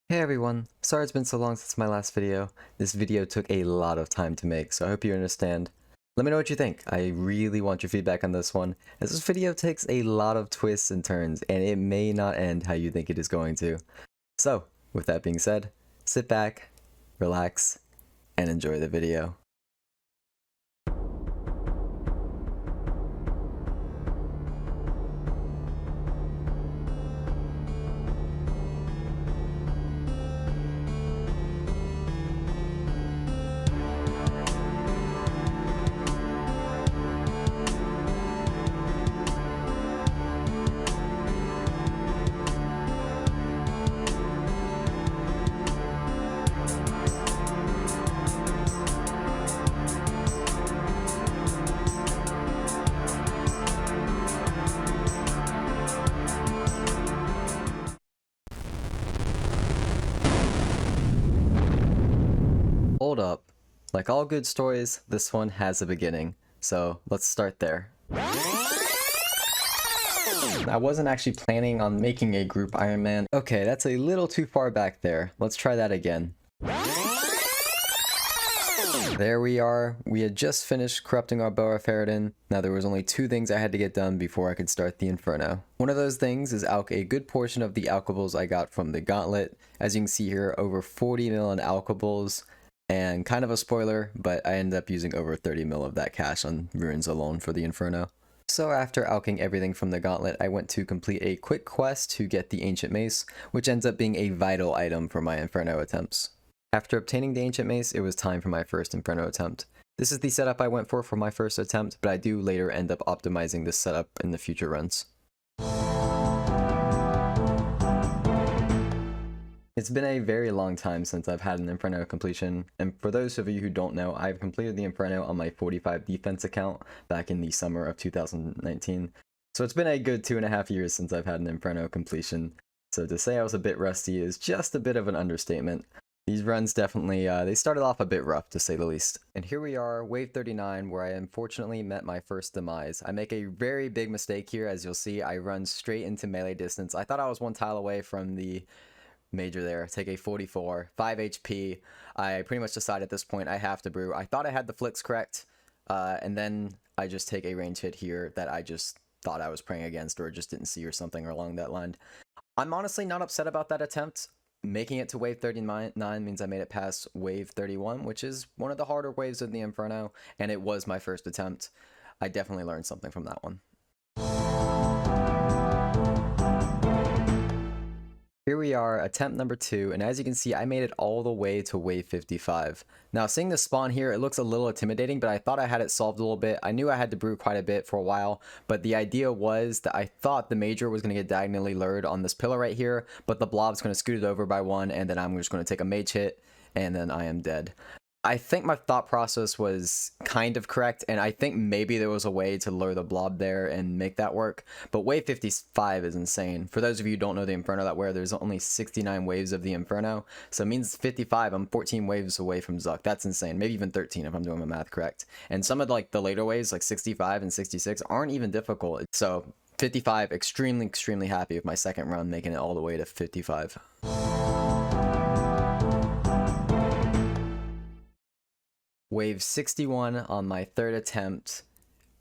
Hey everyone, sorry it's been so long since my last video. This video took a lot of time to make, so I hope you understand. Let me know what you think. I really want your feedback on this one, as this video takes a lot of twists and turns, and it may not end how you think it is going to. So, with that being said, sit back, relax, and enjoy the video. Hold up. Like all good stories, this one has a beginning. So let's start there. I wasn't actually planning on making a group Ironman. Okay, that's a little too far back there. Let's try that again. There we are. We had just finished corrupting our Boa Ferritin. Now there was only two things I had to get done before I could start the Inferno. One of those things is alch a good portion of the alchables I got from the gauntlet. As you can see here, over 40 mil in alchables. And kind of a spoiler, but I ended up using over 30 mil of that cash on runes alone for the Inferno. So after alching everything from the gauntlet, I went to complete a quick quest to get the Ancient Mace, which ends up being a vital item for my Inferno attempts. After obtaining the Ancient Mace, it was time for my first Inferno attempt. This is the setup I went for my first attempt, but I do later end up optimizing this setup in the future runs. It's been a very long time since I've had an Inferno completion, and for those of you who don't know, I've completed the Inferno on my 45 defense account back in the summer of 2019. So it's been a good 2.5 years since I've had an Inferno completion, so to say I was a bit rusty is just a bit of an understatement. These runs definitely, they started off a bit rough to say the least. And here we are, wave 39, where I unfortunately met my first demise. I make a very big mistake here, as you'll see. I run straight into melee distance. I thought I was one tile away from the major there. Take a 44, 5 HP. I pretty much decided at this point I have to brew. I thought I had the flicks correct, and then I just take a range hit here that I just thought I was praying against or just didn't see or something along that line. I'm honestly not upset about that attempt. Making it to wave 39 means I made it past wave 31, which is one of the harder waves of the Inferno, and it was my first attempt. I definitely learned something from that one. Here we are, attempt number 2, and as you can see, I made it all the way to wave 55. Now, seeing the spawn here, it looks a little intimidating, but I thought I had it solved a little bit. I knew I had to brew quite a bit for a while, but the idea was that I thought the major was going to get diagonally lured on this pillar right here, but the blob's going to scoot it over by one, and then I'm just going to take a mage hit, and then I am dead. I think my thought process was kind of correct, and I think maybe there was a way to lure the blob there and make that work, but wave 55 is insane. For those of you who don't know the Inferno that way, there's only 69 waves of the Inferno, so it means 55, I'm 14 waves away from Zuck. That's insane. Maybe even 13 if I'm doing my math correct. And some of like the later waves, like 65 and 66, aren't even difficult. So 55, extremely happy with my second run, making it all the way to 55. Wave 61 on my third attempt,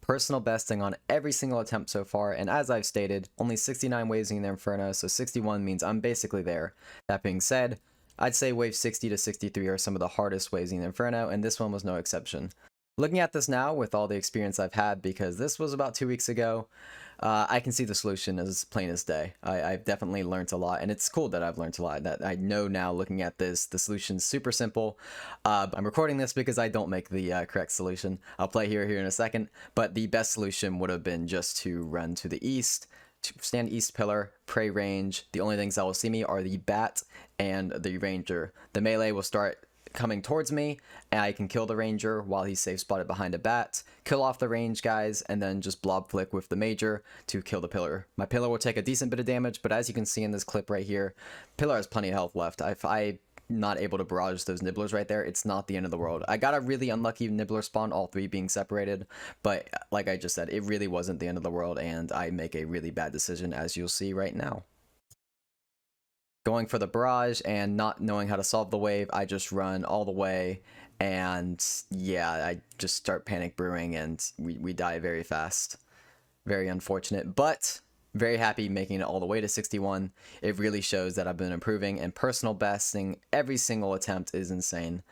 personal besting on every single attempt so far, and as I've stated, only 69 waves in the Inferno, so 61 means I'm basically there. That being said, I'd say wave 60 to 63 are some of the hardest waves in the Inferno, and this one was no exception. Looking at this now with all the experience I've had, because this was about 2 weeks ago, I can see the solution as plain as day. I've definitely learned a lot, and it's cool that I've learned a lot. That I know now, looking at this, the solution's super simple. I'm recording this because I don't make the correct solution. I'll play here in a second, but the best solution would have been just to run to the east, to stand east pillar, pray range. The only things that will see me are the bat and the ranger. The melee will start coming towards me, and I can kill the ranger while he's safe spotted behind a bat, kill off the range guys, and then just blob flick with the major to kill the pillar. My pillar will take a decent bit of damage, but as you can see in this clip right here, pillar has plenty of health left. If I'm not able to barrage those nibblers right there, it's not the end of the world. I got a really unlucky nibbler spawn, all three being separated, but like I just said, it really wasn't the end of the world, and I make a really bad decision, as you'll see right now. going for the barrage and not knowing how to solve the wave, I just run all the way, and yeah, I just start panic brewing, and we die very fast. Very unfortunate, but very happy making it all the way to 61. It really shows that I've been improving, and personal besting every single attempt is insane.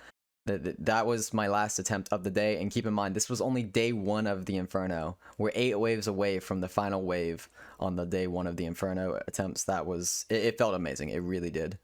That was my last attempt of the day, and keep in mind, this was only day 1 of the Inferno. We're 8 waves away from the final wave on the day 1 of the Inferno attempts. That was, it felt amazing. It really did.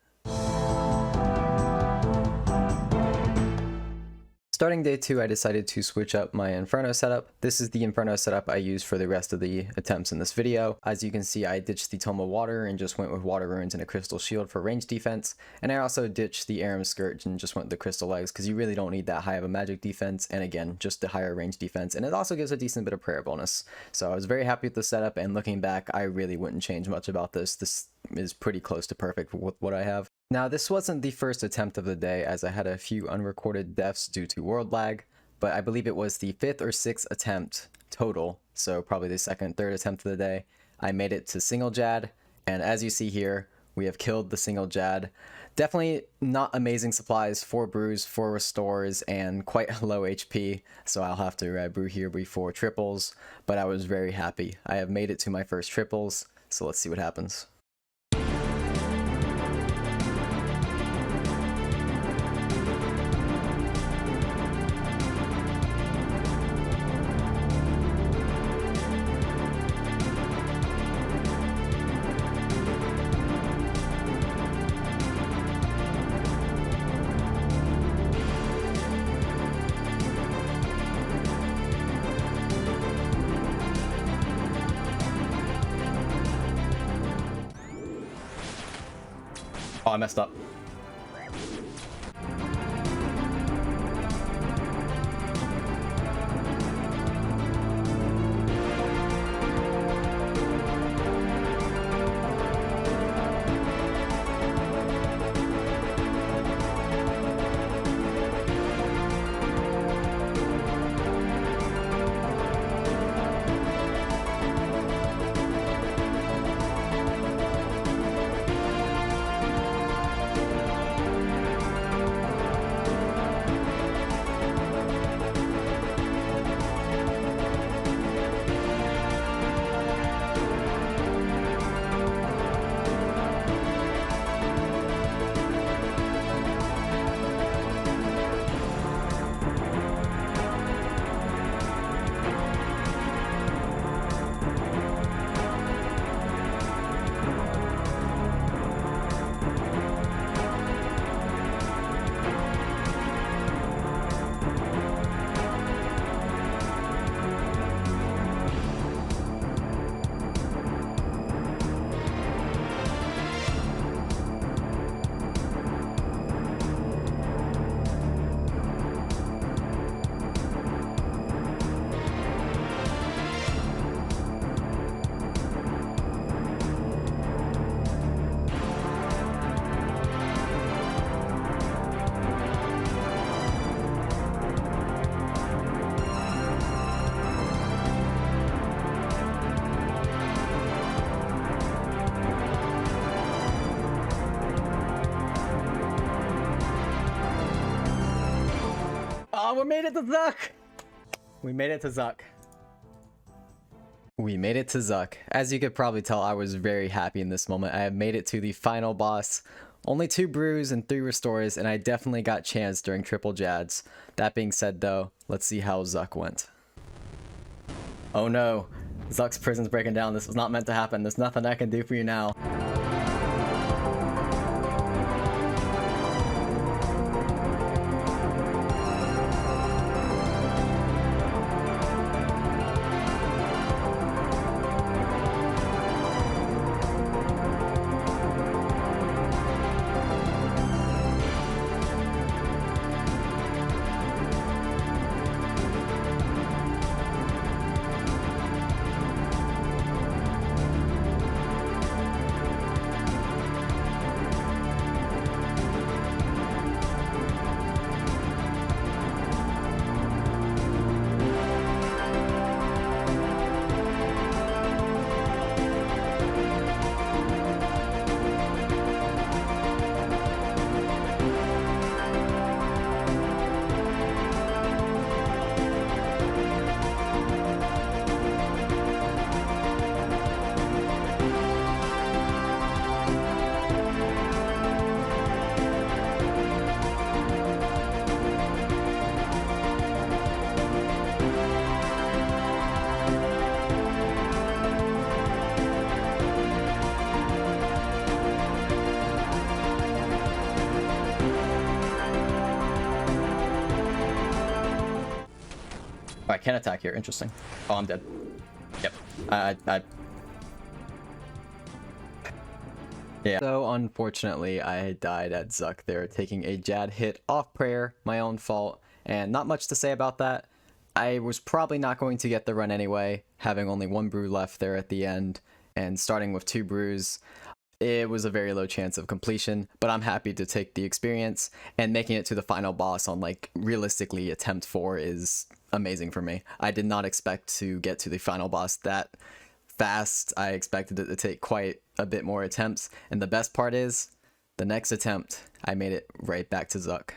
Starting day 2, I decided to switch up my Inferno setup. This is the Inferno setup I use for the rest of the attempts in this video. As you can see, I ditched the Tome of Water and just went with Water Runes and a Crystal Shield for range defense, and I also ditched the Aram Scourge and just went with the Crystal Legs because you really don't need that high of a magic defense, and again, just the higher range defense, and it also gives a decent bit of prayer bonus. So I was very happy with the setup, and looking back, I really wouldn't change much about this. This is pretty close to perfect with what I have. Now, this wasn't the first attempt of the day, as I had a few unrecorded deaths due to world lag, but I believe it was the 5th or 6th attempt total, so probably the 2nd, 3rd attempt of the day. I made it to single Jad, and as you see here, we have killed the single Jad. Definitely not amazing supplies, 4 brews, 4 restores, and quite low HP, so I'll have to brew here before triples, but I was very happy. I have made it to my first triples, so let's see what happens. Oh, I messed up. Oh, we made it to Zuck! We made it to Zuck. We made it to Zuck. As you could probably tell, I was very happy in this moment. I have made it to the final boss. Only 2 brews and 3 restores, and I definitely got chance during triple Jads. That being said though, let's see how Zuck went. Oh no, Zuck's prison's breaking down. This was not meant to happen. There's nothing I can do for you now. Oh, I can't attack here. Interesting. Oh, I'm dead. Yep. Yeah. So unfortunately, I died at Zuck there, taking a Jad hit off prayer, my own fault, and not much to say about that. I was probably not going to get the run anyway, having only one brew left there at the end, and starting with 2 brews. It was a very low chance of completion, but I'm happy to take the experience, and making it to the final boss on, like, realistically attempt 4 is amazing for me. I did not expect to get to the final boss that fast. I expected it to take quite a bit more attempts, and the best part is, the next attempt, I made it right back to Zuck.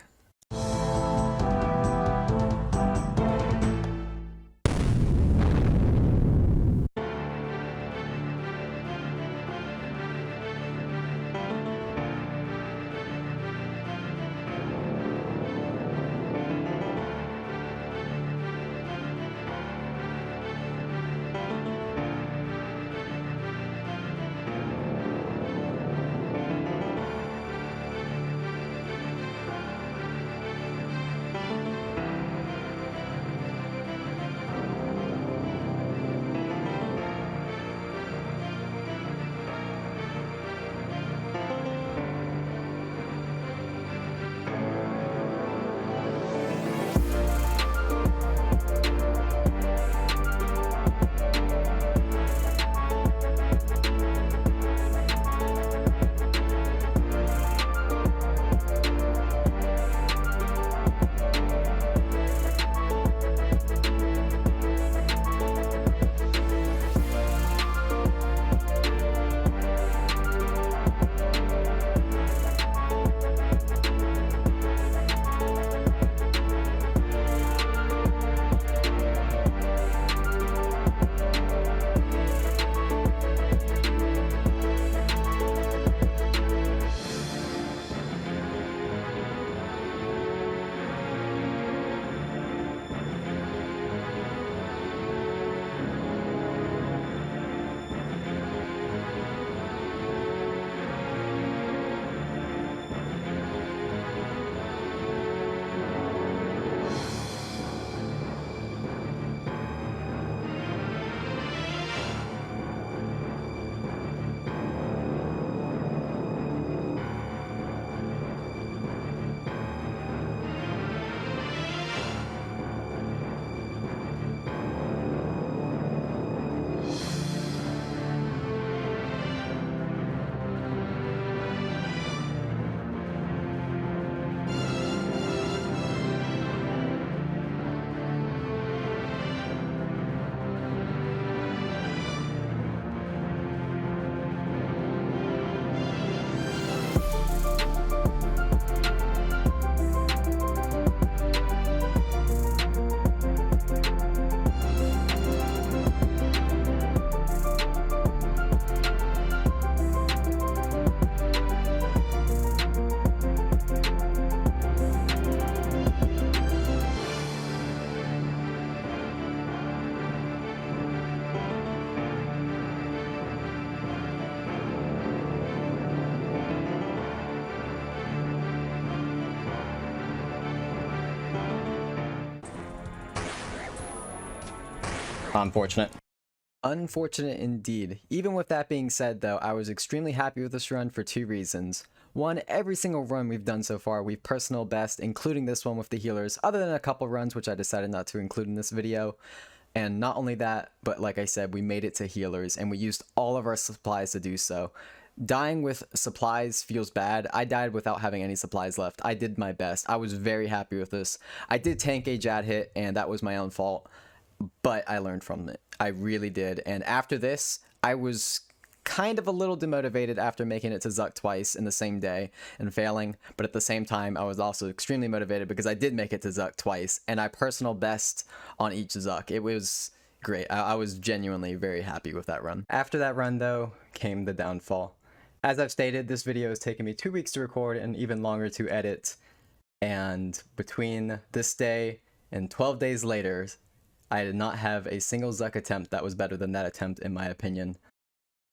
Unfortunate. Unfortunate indeed. Even with that being said though, I was extremely happy with this run for 2 reasons. One, every single run we've done so far, we've personal best, including this one with the healers, other than a couple runs which I decided not to include in this video. And not only that, but like I said, we made it to healers, and we used all of our supplies to do so. Dying with supplies feels bad. I died without having any supplies left. I did my best. I was very happy with this. I did tank a Jad hit, and that was my own fault, but I learned from it. I really did. And after this, I was kind of a little demotivated after making it to Zuck twice in the same day and failing, but at the same time I was also extremely motivated because I did make it to Zuck twice and I personal best on each Zuck. It was great. I was genuinely very happy with that run. After that run though came the downfall. As I've stated, this video has taken me 2 weeks to record and even longer to edit, and between this day and 12 days later I did not have a single Zuck attempt that was better than that attempt in my opinion.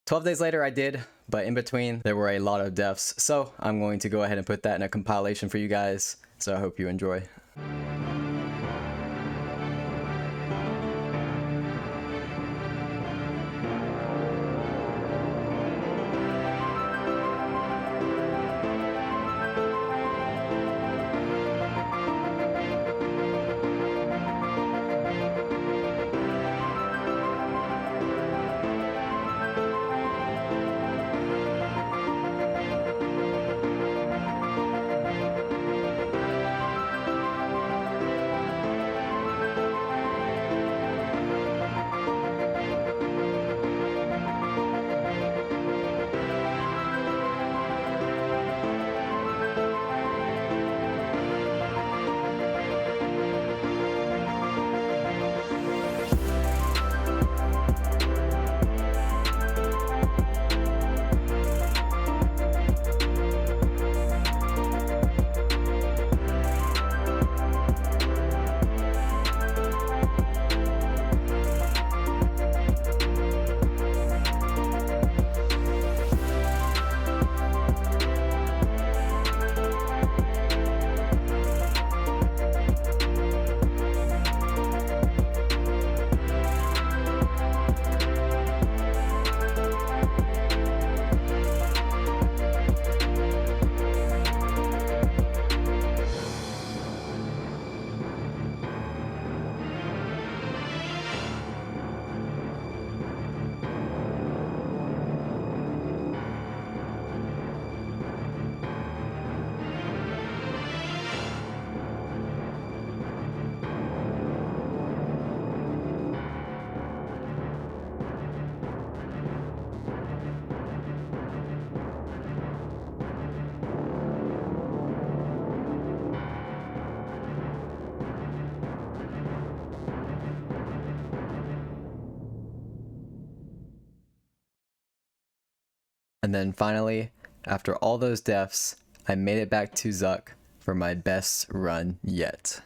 12 days later I did, but in between there were a lot of deaths, so I'm going to go ahead and put that in a compilation for you guys, so I hope you enjoy. And then finally, after all those deaths, I made it back to Zuck for my best run yet.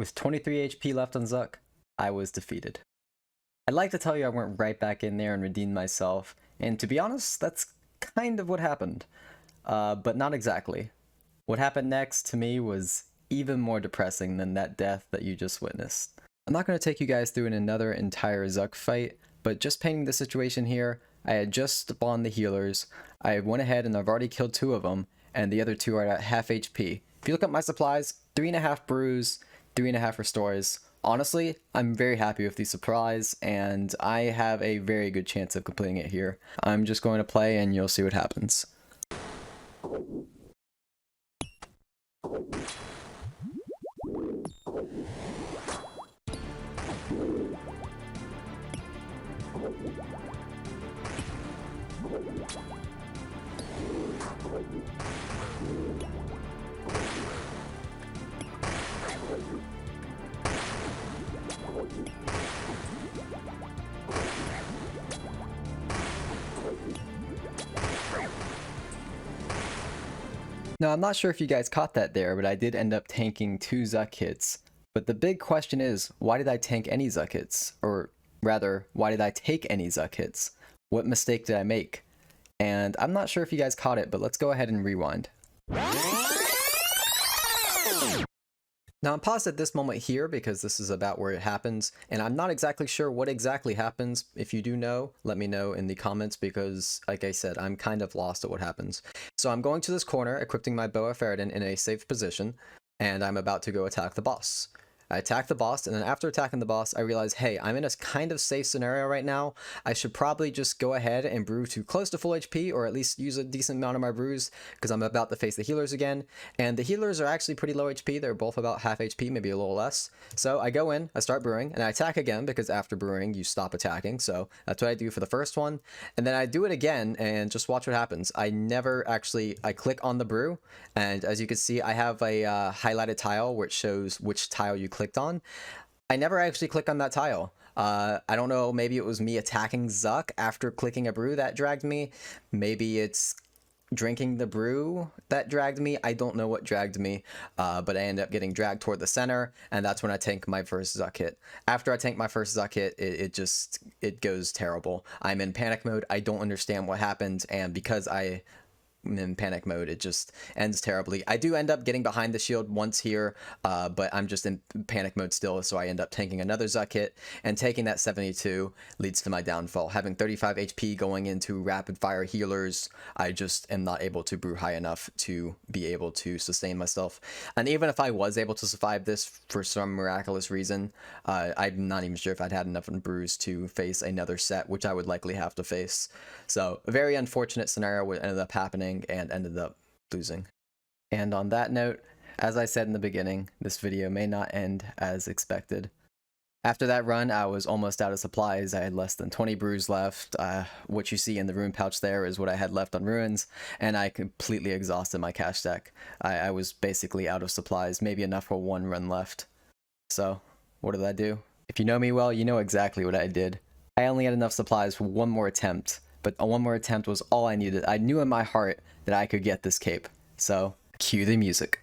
With 23 HP left on Zuck, I was defeated. I'd like to tell you I went right back in there and redeemed myself, and to be honest, that's kind of what happened. But not exactly. What happened next to me was even more depressing than that death that you just witnessed. I'm not going to take you guys through another entire Zuck fight, but just painting the situation here, I had just spawned the healers, I went ahead and I've already killed 2 of them, and the other 2 are at half HP. If you look at my supplies, 3.5 brews, 3.5 restores. Honestly, I'm very happy with the supplies, and I have a very good chance of completing it here. I'm just going to play and you'll see what happens. Now, I'm not sure if you guys caught that there, but I did end up tanking 2 Zuck hits. But the big question is, why did I tank any Zuck hits? Or rather, why did I take any Zuck hits? What mistake did I make? And I'm not sure if you guys caught it, but let's go ahead and rewind. Now, I'm paused at this moment here because this is about where it happens, and I'm not exactly sure what exactly happens. If you do know, let me know in the comments because, like I said, I'm kind of lost at what happens. So I'm going to this corner, equipping my bow of Ferrodin in a safe position, and I'm about to go attack the boss. I attack the boss, and then after attacking the boss, I realize, hey, I'm in a kind of safe scenario right now. I should probably just go ahead and brew to close to full HP, or at least use a decent amount of my brews, because I'm about to face the healers again. And the healers are actually pretty low HP. They're both about half HP, maybe a little less. So I go in, I start brewing, and I attack again, because after brewing, you stop attacking. So that's what I do for the first one. And then I do it again, and just watch what happens. I click on the brew, and as you can see, I have a highlighted tile which shows which tile you clicked on. I never actually click on that tile. I don't know, maybe it was me attacking Zuck after clicking a brew that dragged me. Maybe it's drinking the brew that dragged me. I don't know what dragged me, but I end up getting dragged toward the center, and that's when I tank my first Zuck hit. After I tank my first Zuck hit, it goes terrible. I'm in panic mode. I don't understand what happened, and because I'm in panic mode, it just ends terribly. I do end up getting behind the shield once here, but I'm just in panic mode still, so I end up tanking another Zuck hit, and taking that 72 leads to my downfall. Having 35 HP going into rapid fire healers, I just am not able to brew high enough to be able to sustain myself. And even if I was able to survive this for some miraculous reason, I'm not even sure if I'd had enough brews to face another set, which I would likely have to face. So a very unfortunate scenario what ended up happening, and ended up losing. And on that note, as I said in the beginning, this video may not end as expected. After that run, I was almost out of supplies. I had less than 20 brews left. What you see in the rune pouch there is what I had left on ruins, and I completely exhausted my cash stack. I was basically out of supplies, maybe enough for 1 run left. So, what did I do? If you know me well, you know exactly what I did. I only had enough supplies for 1 more attempt, but one more attempt was all I needed. I knew in my heart that I could get this cape. So, cue the music.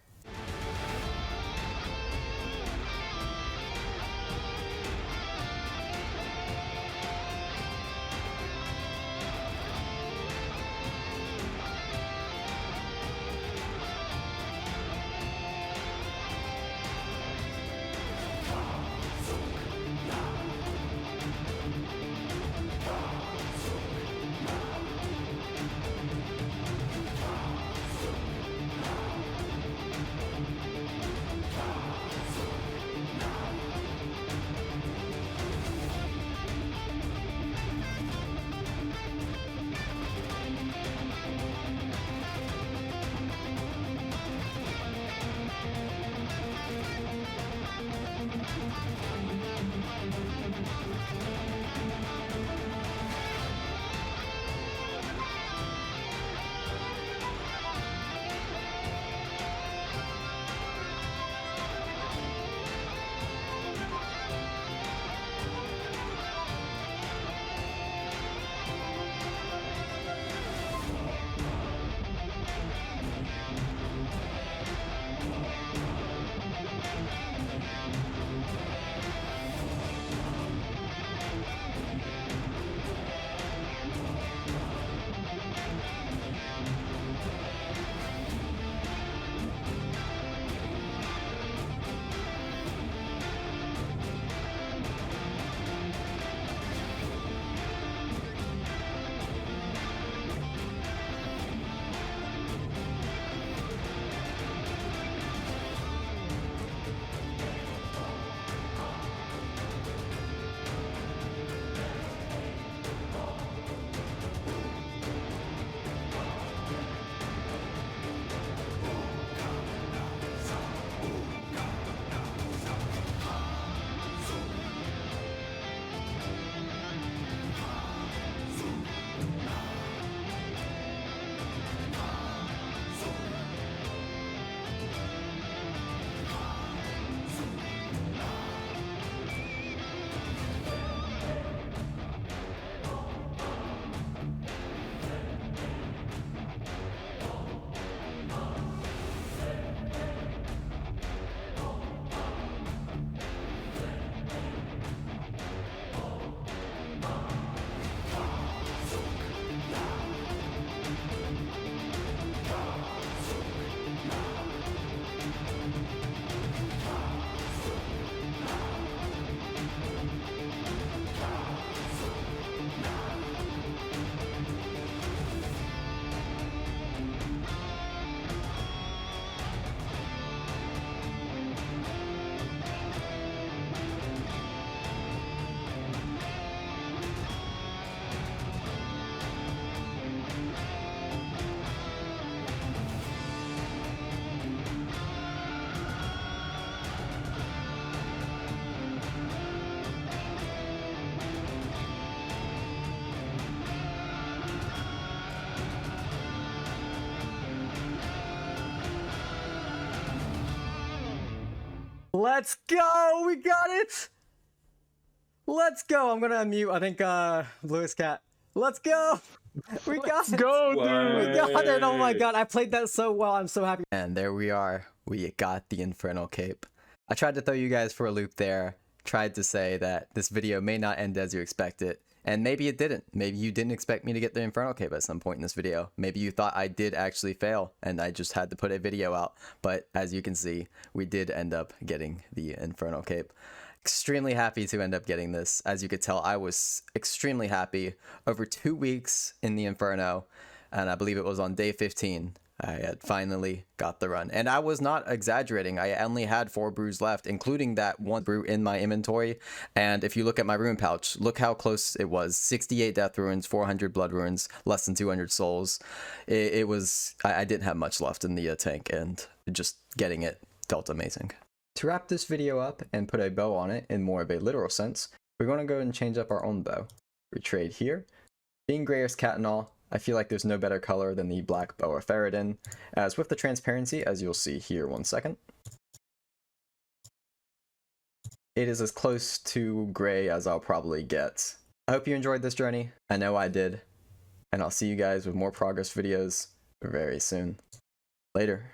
Let's go! We got it! Let's go! I'm gonna unmute, I think, Lewis Cat. Let's go! We got it! Go, We dude! got it! Oh my god, I played that so well. I'm so happy. And there we are. We got the Inferno cape. I tried to throw you guys for a loop there. Tried to say that this video may not end as you expect it. And maybe it didn't. Maybe you didn't expect me to get the Inferno cape at some point in this video. Maybe you thought I did actually fail and I just had to put a video out. But as you can see, we did end up getting the Inferno cape. Extremely happy to end up getting this. As you could tell, I was extremely happy. Over 2 weeks in the Inferno, and I believe it was on day 15, I had finally got the run. And I was not exaggerating. I only had 4 brews left, including that 1 brew in my inventory. And if you look at my rune pouch, look how close it was. 68 death runes, 400 blood runes, less than 200 souls. It was, I didn't have much left in the tank, and just getting it felt amazing. To wrap this video up and put a bow on it in more of a literal sense, we're going to go and change up our own bow. We trade here. Being Grayer's Cat and all, I feel like there's no better color than the black bow of Ferrodin, as with the transparency, as you'll see here 1 second. It is as close to gray as I'll probably get. I hope you enjoyed this journey. I know I did. And I'll see you guys with more progress videos very soon. Later.